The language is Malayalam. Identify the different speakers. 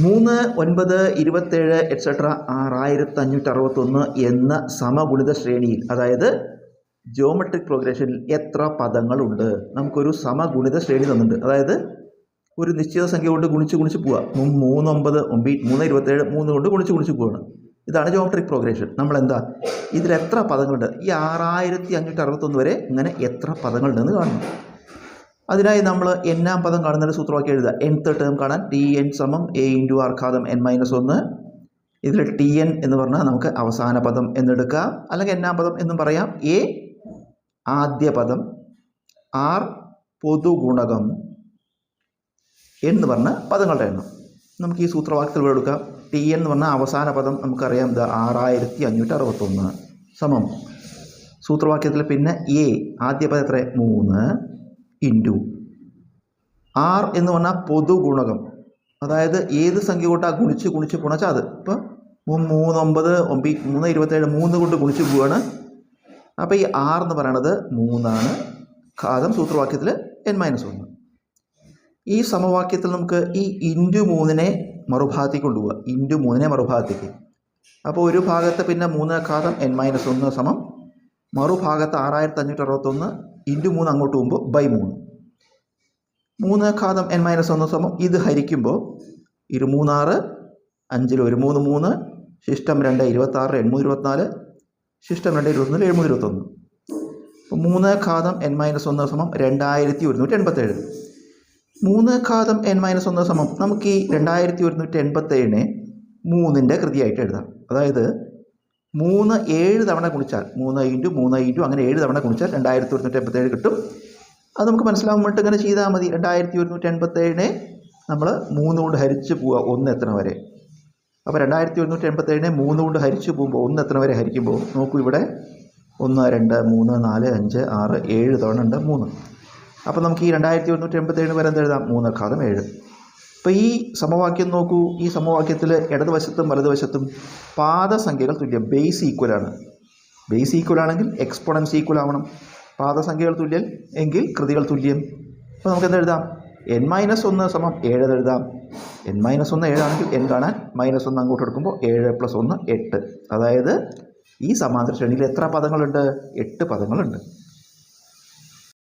Speaker 1: 3, 9, 27 എക്സെട്ര 6561 എന്ന സമഗുണിത ശ്രേണിയിൽ, അതായത് ജിയോമെട്രിക് പ്രോഗ്രഷനിൽ എത്ര പദങ്ങളുണ്ട്? നമുക്കൊരു സമഗുണിത ശ്രേണി തന്നിട്ടുണ്ട്. അതായത് ഒരു നിശ്ചിത സംഖ്യ കൊണ്ട് ഗുണിച്ച് പോവുക. 3, 9, 3, 27 3 കൊണ്ട് ഗുണിച്ച് പോവുകയാണ്. ഇതാണ് ജിയോമെട്രിക് പ്രോഗ്രഷൻ. നമ്മളെന്താ ഇതിൽ എത്ര പദങ്ങളുണ്ട്? ഈ 6561 വരെ ഇങ്ങനെ എത്ര പദങ്ങളുണ്ടെന്ന് കാണണം. അതിനായി നമ്മൾ എന്നാം പദം കാണുന്നൊരു സൂത്രവാക്കി എഴുതുക. nth ടേം കാണാൻ Tn സമം a ഇൻറ്റു ആർഘാതം n-1. ഇതിൽ Tn എന്ന് പറഞ്ഞാൽ നമുക്ക് അവസാന പദം എന്നെടുക്കാം, അല്ലെങ്കിൽ എന്നാം പദം എന്നും പറയാം. a ആദ്യ പദം, r പൊതുഗുണകം എന്ന് പറഞ്ഞ പദങ്ങളുടെ എണ്ണം. നമുക്ക് ഈ സൂത്രവാക്യത്തിൽ എടുക്കാം. Tn എന്ന് പറഞ്ഞാൽ അവസാന പദം നമുക്കറിയാം, ഇത് 6561 സമം സൂത്രവാക്യത്തിൽ പിന്നെ a ആദ്യ പദം എത്ര? 3 ഇൻറ്റു r എന്ന് പറഞ്ഞാൽ പൊതുഗുണകം, അതായത് ഏത് സംഖ്യ കൊണ്ടാണ് ഗുണിച്ച് ഗുണച്ചാൽ അത്. ഇപ്പം 3, 9, 3, 27 3 കൊണ്ട് ഗുണിച്ച് പോവുകയാണ്. അപ്പോൾ ഈ r എന്ന് പറയണത് 3 ഘാതം സൂത്രവാക്യത്തിൽ n-1. ഈ സമവാക്യത്തിൽ നമുക്ക് ഈ ഇൻറ്റു 3 മറുഭാഗത്തേക്ക് കൊണ്ടുപോവുക. ഇൻറ്റു 3 മറുഭാഗത്തേക്ക്. അപ്പോൾ ഒരു ഭാഗത്ത് പിന്നെ 3 ഘാതം n-1 സമം മറുഭാഗത്ത് 6561 ഇൻറ്റു 3 അങ്ങോട്ട് പോകുമ്പോൾ ബൈ 3. 3 ഘാതം n-1 സമം ഇത് ഹരിക്കുമ്പോൾ 2 3 6 5 1 3 3 ശിഷ്ടം 2 26 824 ശിഷ്ടം 2 24 721. അപ്പോൾ 3 ഘാതം n-1 സമം 2187. 3 ഘാതം n-1 സമം നമുക്ക് ഈ 2187 3ൻ്റെ കൃതിയായിട്ട് എഴുതാം. അതായത് 3 7 തവണ ഗുണിച്ചാൽ 3 ഇൻറ്റു 3 ഇൻറ്റു അങ്ങനെ 7 തവണ ഗുണിച്ചാൽ 2187 കിട്ടും. അത് നമുക്ക് മനസ്സിലാവുമ്പോൾ ഇങ്ങനെ ചെയ്താൽ മതി. 2187 നമ്മൾ 3 കൊണ്ട് ഹരിച്ച് പോവുക 1 എത്തണ വരെ. അപ്പോൾ 2187 3 കൊണ്ട് ഹരിച്ച് പോകുമ്പോൾ 1 എത്തണ വരെ ഹരിക്കുമ്പോൾ നോക്കൂ, ഇവിടെ 1 2 3 4 5 6 7 തവണ ഉണ്ട് 3. അപ്പോൾ നമുക്ക് ഈ 2187 വരെ എന്തെഴുതാം? 3 ഘാതം 7. അപ്പോൾ ഈ സമവാക്യം നോക്കൂ. ഈ സമവാക്യത്തിൽ ഇടതുവശത്തും വലതുവശത്തും പാദസംഖ്യകൾ തുല്യം, ബേസ് ഈക്വലാണ്. ബേസ് ഈക്വൽ ആണെങ്കിൽ എക്സ്പോണൻസ് ഈക്വൽ ആവണം. പാദസംഖ്യകൾ തുല്യം എങ്കിൽ കൃതികൾ തുല്യം. അപ്പോൾ നമുക്ക് എന്തെഴുതാം? n-1 സമം 7 എഴുതാം. n-1 7 ആണെങ്കിൽ n കാണാൻ -1 അങ്ങോട്ട് എടുക്കുമ്പോൾ 7 + 1 8. അതായത് ഈ സമാന്തര ശ്രേണിയിൽ എത്ര പദങ്ങളുണ്ട്? 8 പദങ്ങളുണ്ട്.